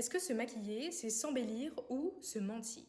Est-ce que se maquiller, c'est s'embellir ou se mentir?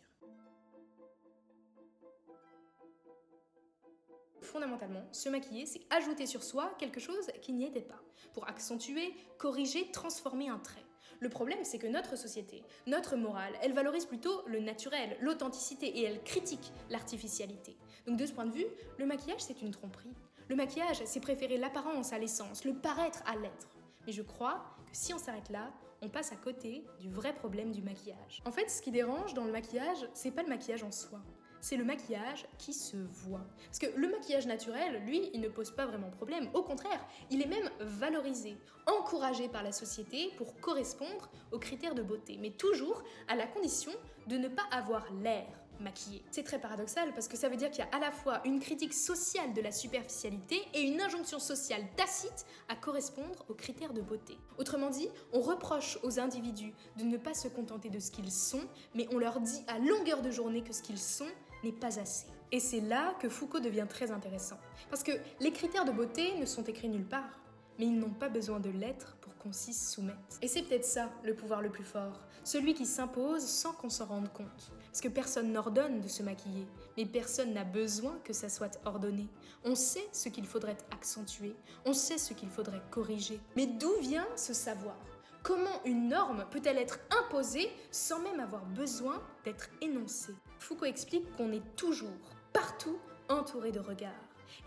Fondamentalement, se maquiller, c'est ajouter sur soi quelque chose qui n'y était pas, pour accentuer, corriger, transformer un trait. Le problème, c'est que notre société, notre morale, elle valorise plutôt le naturel, l'authenticité, et elle critique l'artificialité. Donc de ce point de vue, le maquillage, c'est une tromperie. Le maquillage, c'est préférer l'apparence à l'essence, le paraître à l'être. Mais je crois que si on s'arrête là, on passe à côté du vrai problème du maquillage. En fait, ce qui dérange dans le maquillage, c'est pas le maquillage en soi, c'est le maquillage qui se voit. Parce que le maquillage naturel, lui, il ne pose pas vraiment problème. Au contraire, il est même valorisé, encouragé par la société pour correspondre aux critères de beauté, mais toujours à la condition de ne pas avoir l'air maquillé. C'est très paradoxal parce que ça veut dire qu'il y a à la fois une critique sociale de la superficialité et une injonction sociale tacite à correspondre aux critères de beauté. Autrement dit, on reproche aux individus de ne pas se contenter de ce qu'ils sont, mais on leur dit à longueur de journée que ce qu'ils sont n'est pas assez. Et c'est là que Foucault devient très intéressant. Parce que les critères de beauté ne sont écrits nulle part, mais ils n'ont pas besoin de l'être pour qu'on s'y soumette. Et c'est peut-être ça, le pouvoir le plus fort, celui qui s'impose sans qu'on s'en rende compte. Parce que personne n'ordonne de se maquiller, mais personne n'a besoin que ça soit ordonné. On sait ce qu'il faudrait accentuer, on sait ce qu'il faudrait corriger. Mais d'où vient ce savoir ? Comment une norme peut-elle être imposée sans même avoir besoin d'être énoncée ? Foucault explique qu'on est toujours, partout, entouré de regards.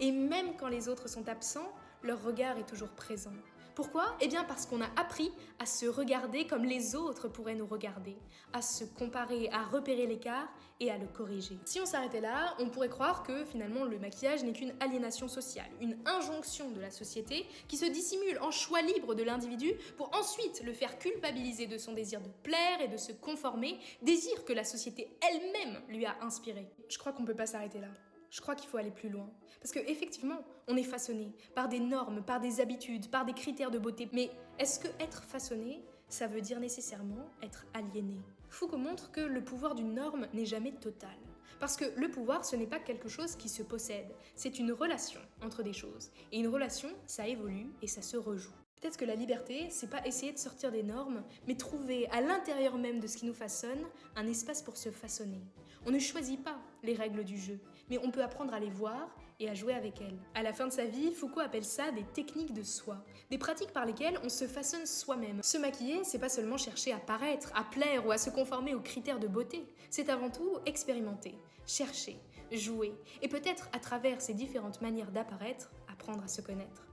Et même quand les autres sont absents, leur regard est toujours présent. Pourquoi ? Eh bien parce qu'on a appris à se regarder comme les autres pourraient nous regarder, à se comparer, à repérer l'écart et à le corriger. Si on s'arrêtait là, on pourrait croire que finalement le maquillage n'est qu'une aliénation sociale, une injonction de la société qui se dissimule en choix libre de l'individu pour ensuite le faire culpabiliser de son désir de plaire et de se conformer, désir que la société elle-même lui a inspiré. Je crois qu'on ne peut pas s'arrêter là. Je crois qu'il faut aller plus loin. Parce qu'effectivement, on est façonné par des normes, par des habitudes, par des critères de beauté. Mais est-ce que être façonné, ça veut dire nécessairement être aliéné ? Foucault montre que le pouvoir d'une norme n'est jamais total. Parce que le pouvoir, ce n'est pas quelque chose qui se possède. C'est une relation entre des choses. Et une relation, ça évolue et ça se rejoue. Peut-être que la liberté, c'est pas essayer de sortir des normes, mais trouver à l'intérieur même de ce qui nous façonne un espace pour se façonner. On ne choisit pas les règles du jeu, mais on peut apprendre à les voir et à jouer avec elles. À la fin de sa vie, Foucault appelle ça des techniques de soi, des pratiques par lesquelles on se façonne soi-même. Se maquiller, c'est pas seulement chercher à paraître, à plaire ou à se conformer aux critères de beauté, c'est avant tout expérimenter, chercher, jouer, et peut-être à travers ces différentes manières d'apparaître, apprendre à se connaître.